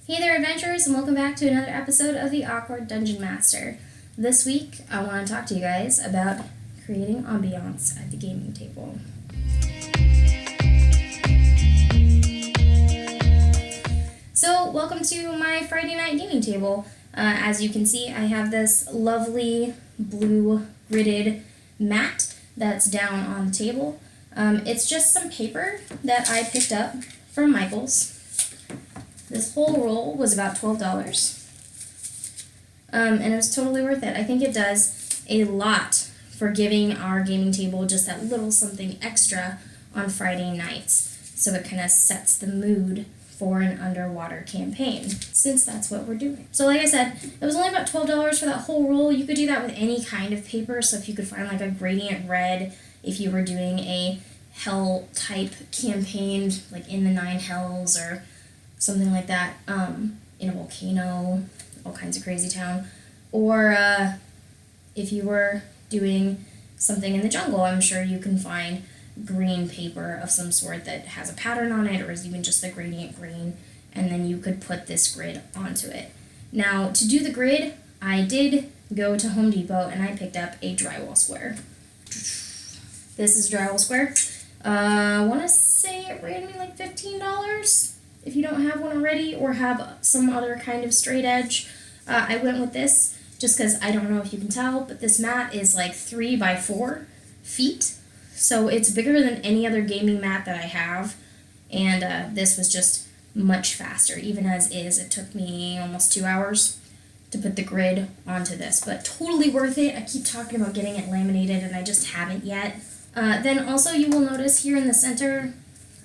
Hey there, adventurers, and welcome back to another episode of the Awkward Dungeon Master. This week, I want to talk to you guys about creating ambiance at the gaming table. So, welcome to my Friday night gaming table. As you can see, I have this lovely blue gridded mat that's down on the table. It's just some paper that I picked up from Michael's. This whole roll was about $12, and it was totally worth it. I think it does a lot for giving our gaming table just that little something extra on Friday nights, so it kind of sets the mood for an underwater campaign, since that's what we're doing. So like I said, it was only about $12 for that whole roll. You could do that with any kind of paper, so if you could find like a gradient red, if you were doing a hell type campaign, like in the 9 hells or something like that, in a volcano, all kinds of crazy town. Or if you were doing something in the jungle, I'm sure you can find green paper of some sort that has a pattern on it, or is even just the gradient green, and then you could put this grid onto it. Now, to do the grid, I did go to Home Depot and I picked up a drywall square. This is a drywall square. I want to say it ran me like $15. If you don't have one already or have some other kind of straight edge, I went with this just because I don't know if you can tell, but this mat is like 3 by 4 feet. So it's bigger than any other gaming mat that I have. And this was just much faster. Even as is, it took me almost 2 hours to put the grid onto this. But totally worth it. I keep talking about getting it laminated and I just haven't yet. Then also you will notice here in the center,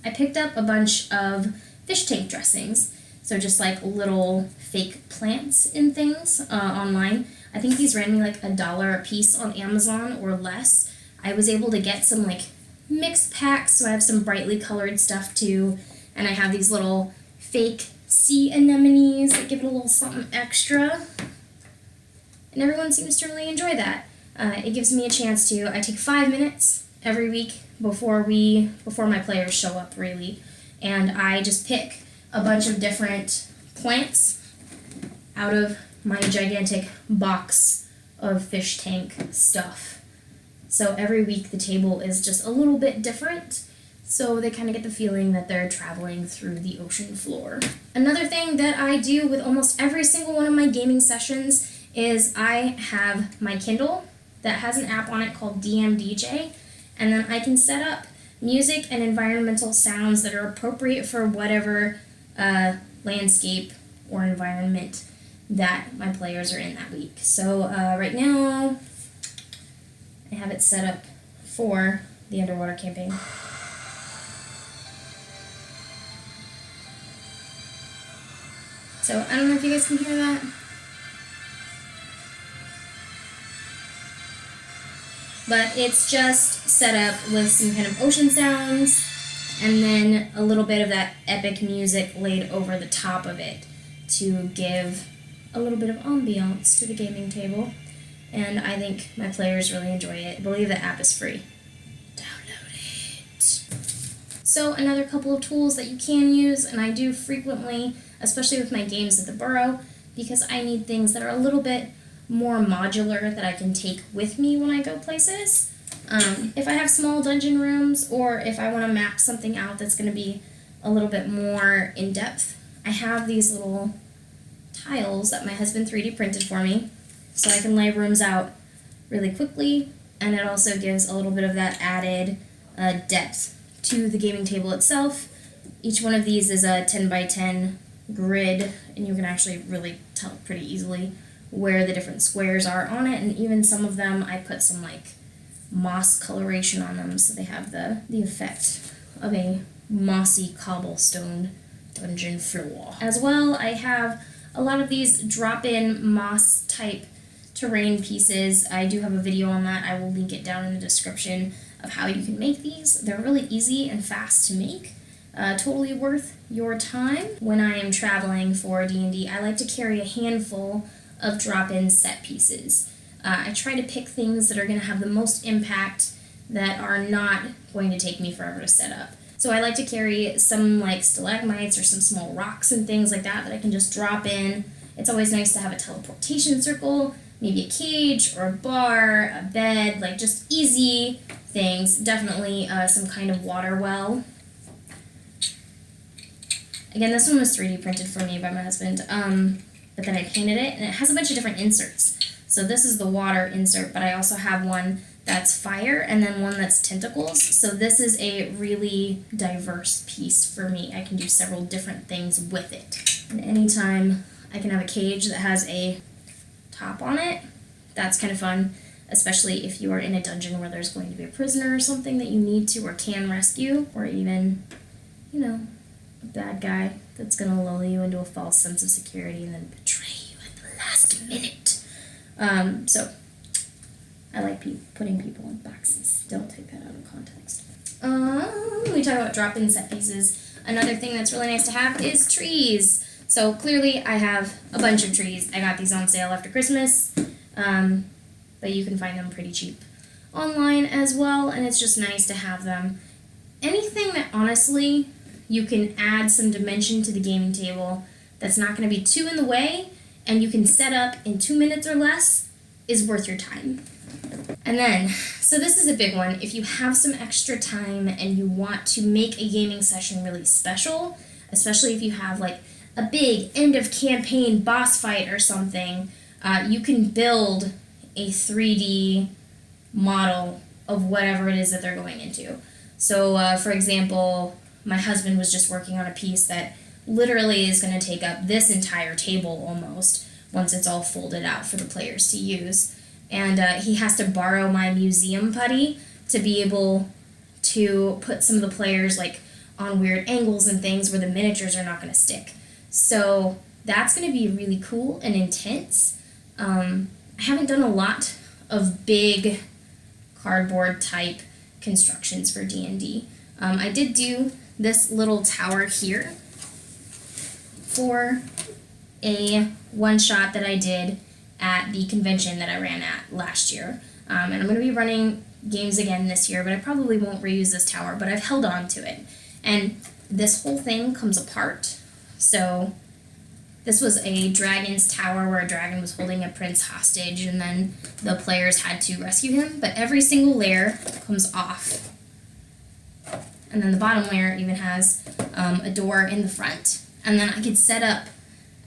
I picked up a bunch of fish tank dressings, so just like little fake plants and things online. I think these ran me like $1 a piece on Amazon or less. I was able to get some like mixed packs, so I have some brightly colored stuff too, and I have these little fake sea anemones that give it a little something extra, and everyone seems to really enjoy that. It gives me a chance to, I take 5 minutes every week before my players show up really, and I just pick a bunch of different plants out of my gigantic box of fish tank stuff. So every week the table is just a little bit different, so they kind of get the feeling that they're traveling through the ocean floor. Another thing that I do with almost every single one of my gaming sessions is I have my Kindle that has an app on it called DMDJ, and then I can set up music and environmental sounds that are appropriate for whatever landscape or environment that my players are in that week. So right now, I have it set up for the underwater campaign. So I don't know if you guys can hear that. But it's just set up with some kind of ocean sounds and then a little bit of that epic music laid over the top of it to give a little bit of ambiance to the gaming table. And I think my players really enjoy it. I believe the app is free. Download it. So another couple of tools that you can use, and I do frequently, especially with my games at the Burrow, because I need things that are a little bit more modular that I can take with me when I go places. If I have small dungeon rooms, or if I want to map something out that's going to be a little bit more in-depth, I have these little tiles that my husband 3D printed for me, so I can lay rooms out really quickly, and it also gives a little bit of that added depth to the gaming table itself. Each one of these is a 10 by 10 grid, and you can actually really tell pretty easily where the different squares are on it, and even some of them I put some like moss coloration on them so they have the effect of a mossy cobblestone dungeon floor. As well, I have a lot of these drop-in moss type terrain pieces. I do have a video on that. I will link it down in the description of how you can make these. They're really easy and fast to make. Totally worth your time. When I am traveling for D&D, I like to carry a handful of drop-in set pieces. I try to pick things that are going to have the most impact, that are not going to take me forever to set up. So I like to carry some like stalagmites or some small rocks and things like that I can just drop in. It's always nice to have a teleportation circle, maybe a cage or a bar, a bed, like just easy things. Definitely some kind of water well. Again, this one was 3D printed for me by my husband, but then I painted it, and it has a bunch of different inserts. So this is the water insert, but I also have one that's fire and then one that's tentacles. So this is a really diverse piece for me. I can do several different things with it. And anytime I can have a cage that has a top on it, that's kind of fun, especially if you are in a dungeon where there's going to be a prisoner or something that you need to or can rescue, or even, a bad guy that's going to lull you into a false sense of security and then betray you at the last minute. So I like putting people in boxes. Don't take that out of context. We talk about drop-in set pieces. Another thing that's really nice to have is trees. So clearly I have a bunch of trees. I got these on sale after Christmas, but you can find them pretty cheap online as well, and it's just nice to have them. Anything that honestly you can add some dimension to the gaming table that's not going to be too in the way and you can set up in 2 minutes or less is worth your time. And then, so this is a big one. If you have some extra time and you want to make a gaming session really special, especially if you have like a big end of campaign boss fight or something, you can build a 3D model of whatever it is that they're going into. So, for example, my husband was just working on a piece that literally is going to take up this entire table almost once it's all folded out for the players to use. And he has to borrow my museum putty to be able to put some of the players like on weird angles and things where the miniatures are not going to stick. So that's going to be really cool and intense. I haven't done a lot of big cardboard type constructions for D&D. I did do this little tower here for a one-shot that I did at the convention that I ran at last year. And I'm going to be running games again this year, but I probably won't reuse this tower, but I've held on to it. And this whole thing comes apart. So this was a dragon's tower where a dragon was holding a prince hostage, and then the players had to rescue him, but every single layer comes off. And then the bottom layer even has a door in the front. And then I could set up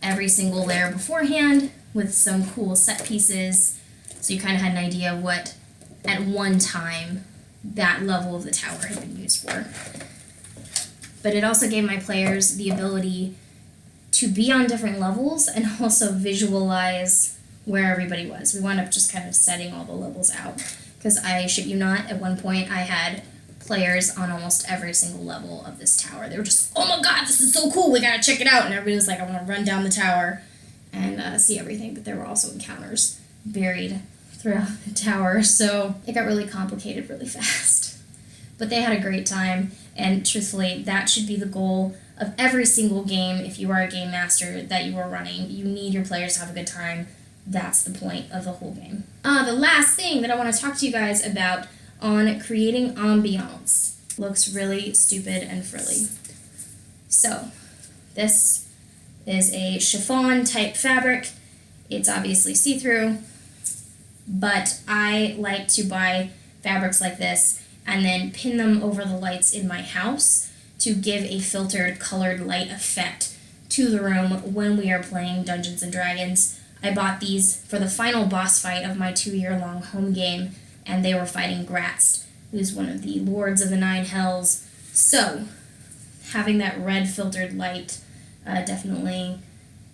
every single layer beforehand with some cool set pieces, so you kind of had an idea of what, at one time, that level of the tower had been used for. But it also gave my players the ability to be on different levels and also visualize where everybody was. We wound up just kind of setting all the levels out, because I shit you not, at one point I had players on almost every single level of this tower. They were just, oh my god, this is so cool, we gotta check it out. And everybody was like, I want to run down the tower and see everything. But there were also encounters buried throughout the tower, so it got really complicated really fast. But they had a great time, and truthfully, that should be the goal of every single game. If you are a game master that you are running, you need your players to have a good time. That's the point of the whole game. The last thing that I want to talk to you guys about on creating ambiance. Looks really stupid and frilly. So, this is a chiffon type fabric. It's obviously see-through, but I like to buy fabrics like this and then pin them over the lights in my house to give a filtered, colored light effect to the room when we are playing Dungeons & Dragons. I bought these for the final boss fight of my 2-year-long home game, and they were fighting Gratz, who's one of the Lords of the Nine Hells. So, having that red filtered light definitely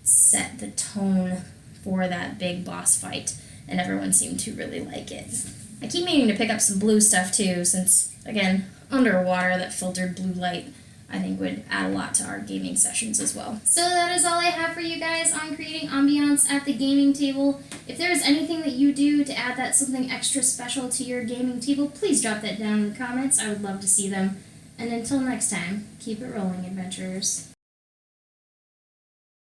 set the tone for that big boss fight, and everyone seemed to really like it. I keep meaning to pick up some blue stuff too, since, again, underwater, that filtered blue light I think would add a lot to our gaming sessions as well. So that is all I have for you guys on creating ambiance at the gaming table. If there is anything that you do to add that something extra special to your gaming table, please drop that down in the comments. I would love to see them. And until next time, keep it rolling, adventurers.